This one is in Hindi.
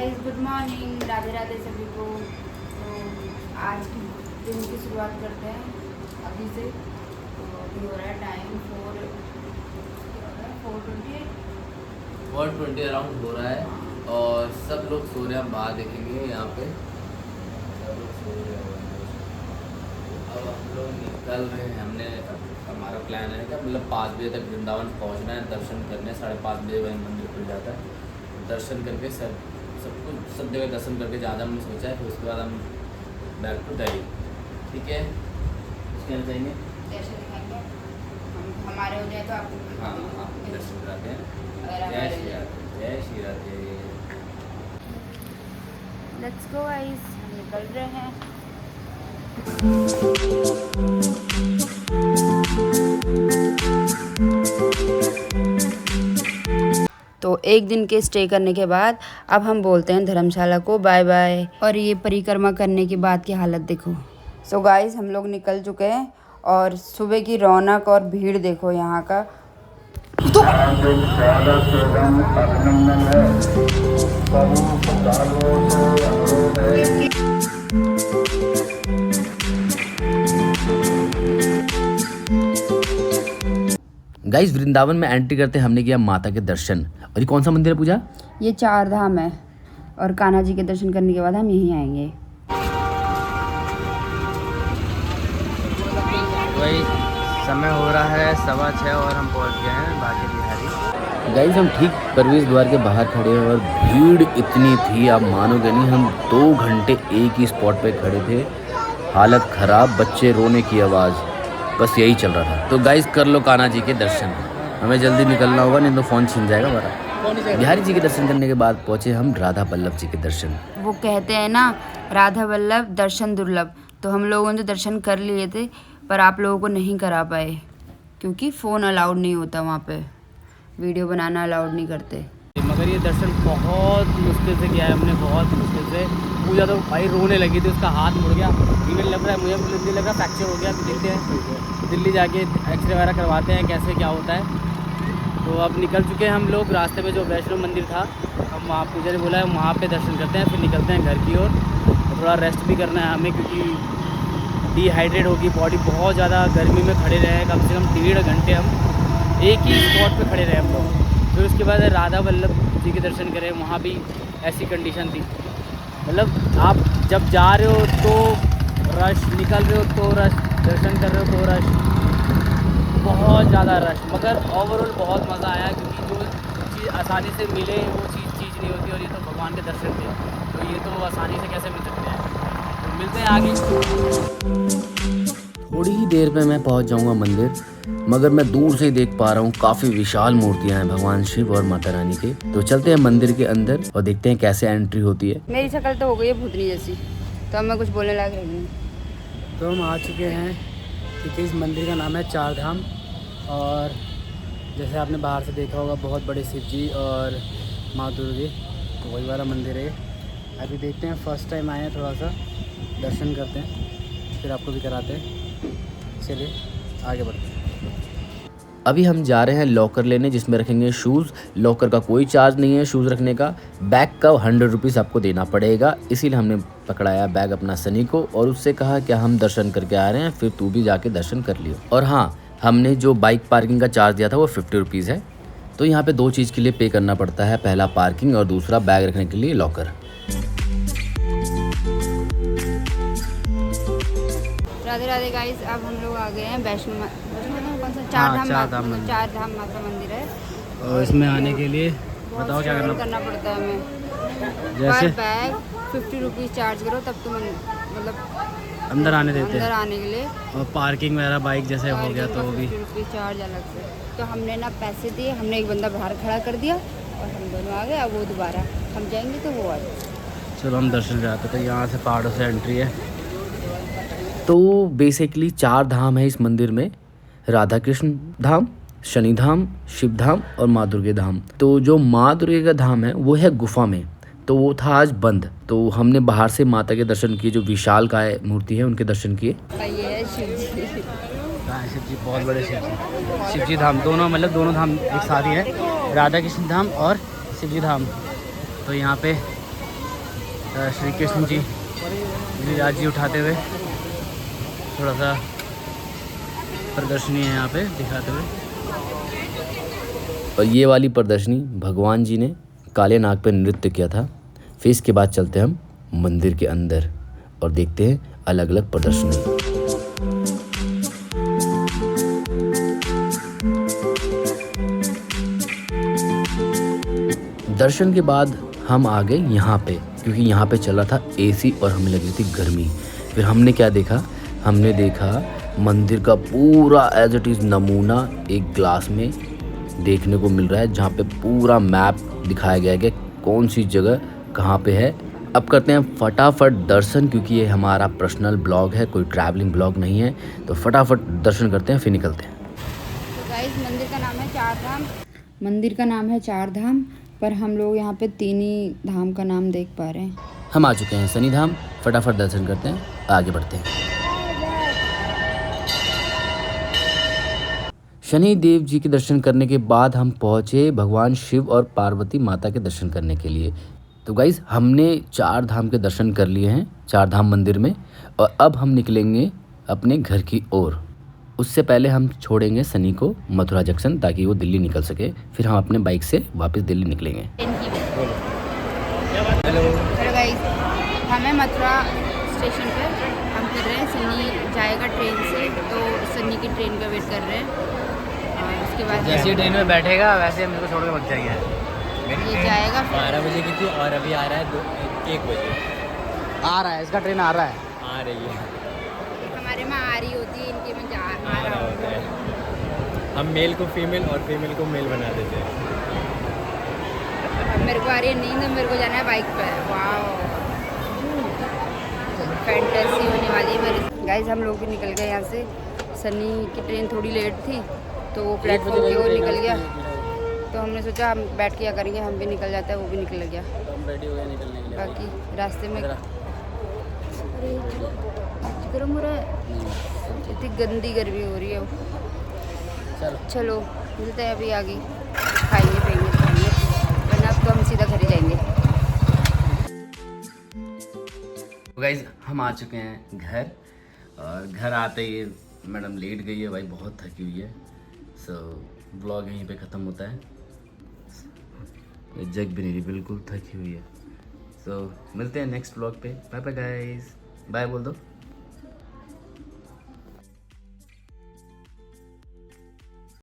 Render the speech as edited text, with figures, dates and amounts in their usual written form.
Guys, good morning, Radhe Radhe सभी को। तो आज की दिन की शुरुआत करते हैं अभी से। तो अभी हो रहा है टाइम 4:20 अराउंड हो रहा है और सब लोग सो रहे हैं। हम बाहर देखेंगे यहाँ पे सब लोग सो रहे हैं। अब हम लोग निकल रहे हैं। हमारा प्लान है कि मतलब 5 बजे तक वृंदावन पहुँचना है, दर्शन करने। 5:30 बजे वहीं मंदिर खुल जाता है। दर्शन करके सब जगह दर्शन करके ज़्यादा हमने सोचा है। फिर उसके बाद हम बैक टू दिल्ली। ठीक है, उसके अंदर जाएंगे, दर्शन दिखाएंगे। हमारे हो जाए तो आपको हाँ दर्शन कराते हैं। जय श्री राधे, जय Shri Radhe. Let's go guys, निकल रहे हैं। तो एक दिन के स्टे करने के बाद अब हम बोलते हैं धर्मशाला को बाय बाय। और ये परिक्रमा करने के बाद की हालत देखो। सो गाइस, हम लोग निकल चुके हैं और सुबह की रौनक और भीड़ देखो यहाँ का। गाइस, वृंदावन में एंट्री करते हमने किया माता के दर्शन। और ये कौन सा मंदिर है पूजा? ये 4 धाम है और कान्हा जी के दर्शन करने के बाद हम यहीं आएंगे। वही समय हो रहा है 6:15 और हम पहुंच गए हैं बांके बिहारी। गाइस, हम ठीक प्रवेश द्वार के बाहर खड़े हैं और भीड़ इतनी थी आप मानोगे नहीं। हम 2 घंटे एक ही स्पॉट पे खड़े थे। हालत ख़राब, बच्चे रोने की आवाज़, बस यही चल रहा था। तो गाइस, कर लो कान्हा जी के दर्शन। हमें जल्दी निकलना होगा, नहीं तो फ़ोन छिन जाएगा हमारा। बिहारी जी के दर्शन करने के बाद पहुँचे हम राधा वल्लभ जी के दर्शन। वो कहते हैं ना, राधा वल्लभ दर्शन दुर्लभ। तो हम लोगों ने दर्शन कर लिए थे, पर आप लोगों को नहीं करा पाए क्योंकि फ़ोन अलाउड नहीं होता वहाँ पे, वीडियो बनाना अलाउड नहीं करते। मगर ये दर्शन बहुत मुश्किल से किया है हमने, बहुत मुश्किल से। पूजा तो भाई रोने लगी थी, उसका हाथ मुड़ गया। इवन लग रहा है मुझे लग रहा फ्रैक्चर हो गया। तो देखते हैं दिल्ली जाके एक्सरे वगैरह करवाते हैं कैसे क्या होता है। तो अब निकल चुके हैं हम लोग। रास्ते में जो वैष्णो मंदिर था, हम वहाँ पूजा ने बोला है वहाँ पे दर्शन करते हैं, फिर निकलते हैं घर की ओर। तो थोड़ा रेस्ट भी करना है हमें क्योंकि डिहाइड्रेट होगी बॉडी। बहुत ज़्यादा गर्मी में खड़े रहे कम से कम 1.5 घंटे हम एक ही स्पॉट पे खड़े रहे हम लोग। फिर उसके बाद राधा वल्लभ जी के दर्शन करें, वहाँ भी ऐसी कंडीशन थी। मतलब आप जब जा रहे हो तो रश, निकल रहे हो तो रश, दर्शन कर रहे हो तो रश, बहुत ज़्यादा रश। मगर ओवरऑल बहुत मज़ा आया क्योंकि जो चीज़ आसानी से मिले वो चीज़ नहीं होती। और ये तो भगवान के दर्शन थे, तो ये तो आसानी से कैसे मिल सकते हैं। तो मिलते हैं आगे। थोड़ी ही देर में मैं पहुंच जाऊंगा मंदिर, मगर मैं दूर से ही देख पा रहा हूँ काफ़ी विशाल मूर्तियाँ हैं भगवान शिव और माता रानी के। तो चलते हैं मंदिर के अंदर और देखते हैं कैसे एंट्री होती है। मेरी शक्ल तो हो गई है भूतनी जैसी, तो अब मैं कुछ बोलने लायक नहीं। तो हम आ चुके हैं क्योंकि इस मंदिर का नाम है 4 धाम। और जैसे आपने बाहर से देखा होगा, बहुत बड़े शिव जी और माँ दुर्गे, तो वही वाला मंदिर है। अभी देखते हैं, फर्स्ट टाइम आए हैं, थोड़ा सा दर्शन करते हैं फिर आपको भी कराते हैं। चलिए आगे बढ़ते हैं। अभी हम जा रहे हैं लॉकर लेने जिसमें रखेंगे शूज़। लॉकर का कोई चार्ज नहीं है शूज़ रखने का। बैग का 100 रुपीज़ आपको देना पड़ेगा। इसीलिए हमने पकड़ाया बैग अपना सनी को और उससे कहा कि हम दर्शन करके आ रहे हैं, फिर तू भी जाके दर्शन कर लियो। और हाँ, हमने जो बाइक पार्किंग का चार्ज दिया था वो 50 रुपीज़ है। तो यहाँ पे 2 चीज़ के लिए पे करना पड़ता है, पहला पार्किंग और दूसरा बैग रखने के लिए लॉकर। राधे राधे गाइस, अब हम लोग आ गए हैं वैष्णो कौन सा 4 धाम माता मंदिर है। और इसमें आने के लिए बताओ क्या करना पड़ता है हमें। जैसे पर बैग 50 रुपीज़ चार्ज करो तब तो मतलब अंदर आने देते अंदर हैं। आने के लिए। और पार्किंग वगैरह बाइक जैसे हो गया तो वो भी 50 रुपीज़ चार्ज अलग से। तो हमने ना पैसे दिए, हमने एक बंदा बाहर खड़ा कर दिया और हम दोनों आ गए। अब वो दोबारा हम जाएंगे तो वो आ जाए। चलो हम दर्शन कराते। तो यहाँ से पहाड़ों से एंट्री है। तो बेसिकली 4 धाम है इस मंदिर में, राधा कृष्ण धाम, शनि धाम, शिव धाम और माँ दुर्गे धाम। तो जो माँ दुर्गे का धाम है वो है गुफा में, तो वो था आज बंद। तो हमने बाहर से माता के दर्शन किए, जो विशाल काय मूर्ति है उनके दर्शन किए। ये है शिव जी। शिव जी बहुत बड़े शिव जी धाम, दोनों मतलब दोनों धाम एक साथ ही है, राधा कृष्ण धाम और शिव जी धाम। तो यहाँ पे श्री कृष्ण जी गिरिराज जी उठाते हुए थोड़ा सा प्रदर्शनी है यहाँ पे दिखाते हुए। और ये वाली प्रदर्शनी भगवान जी ने काले नाग पे नृत्य किया था। फिर इसके बाद चलते हैं हम मंदिर के अंदर और देखते हैं अलग अलग प्रदर्शनी। दर्शन के बाद हम आ गए यहाँ पे, क्योंकि यहाँ पे चल रहा था एसी और हमें लग रही थी गर्मी। फिर हमने क्या देखा, हमने देखा मंदिर का पूरा एज इट इज़ नमूना एक ग्लास में देखने को मिल रहा है, जहाँ पे पूरा मैप दिखाया गया है कि कौन सी जगह कहाँ पे है। अब करते हैं फटाफट दर्शन, क्योंकि ये हमारा पर्सनल ब्लॉग है, कोई ट्रैवलिंग ब्लॉग नहीं है। तो फटाफट दर्शन करते हैं, फिर निकलते हैं। तो गाइस मंदिर का नाम है चार धाम। मंदिर का नाम है चार धाम, पर हम लोग यहाँ पे 3 ही धाम का नाम देख पा रहे हैं। हम आ चुके हैं शनि धाम। फटाफट दर्शन करते हैं, आगे बढ़ते हैं। शनि देव जी के दर्शन करने के बाद हम पहुँचे भगवान शिव और पार्वती माता के दर्शन करने के लिए। तो गाइज़ हमने 4 धाम के दर्शन कर लिए हैं 4 धाम मंदिर में, और अब हम निकलेंगे अपने घर की ओर। उससे पहले हम छोड़ेंगे शनि को मथुरा जंक्शन, ताकि वो दिल्ली निकल सके। फिर हम अपने बाइक से वापस दिल्ली निकलेंगे। हेलो गाइस, हमें मथुरा स्टेशन पर हम कर रहे हैं, सन्नी जाएगा ट्रेन से, तो सन्नी की ट्रेन का वेट कर रहे हैं। और उसके बाद जैसे ट्रेन में बैठेगा वैसे हम इसको छोड़ के भाग जाएंगे। ये जाएगा 12 बजे की थी और अभी आ रहा है 1 बजे आ रहा है, इसका ट्रेन आ रहा है, आ रही है। हमारे में आ रही होती है, इनके में आ रहा होता है। हम मेल को फीमेल और फीमेल को मेल बना देते हैं। अब मेरे को आ रही है नींद, मेरे को जाना है बाइक पर। वाह, फैंटेसी होने वाली है मेरी। गाइस हम लोग भी निकल गए यहाँ से। सन्नी की ट्रेन थोड़ी लेट थी, तो वो प्लेटफॉर्म की ओर निकल गया। तो हमने सोचा हम बैठ के क्या करेंगे, हम भी निकल जाते हैं, वो भी निकल गया। हम रेडी हो गए निकलने के लिए। बाकी रास्ते में गर्म हो रहा है, इतनी गंदी गर्मी हो रही है। चलो मिलते हैं अभी आगे, खाएंगे पिएंगे, वरना अब तो हम सीधा घर ही जाएंगे। तो गाइज हम आ चुके हैं घर, और घर आते ही मैडम लेट गई है भाई, बहुत थकी हुई है। सो ब्लॉग यहीं पे ख़त्म होता है। जग भी नहीं रही, बिल्कुल थकी हुई है। सो मिलते हैं नेक्स्ट ब्लॉग पे। बाय बाय गाइस, बाय बोल दो।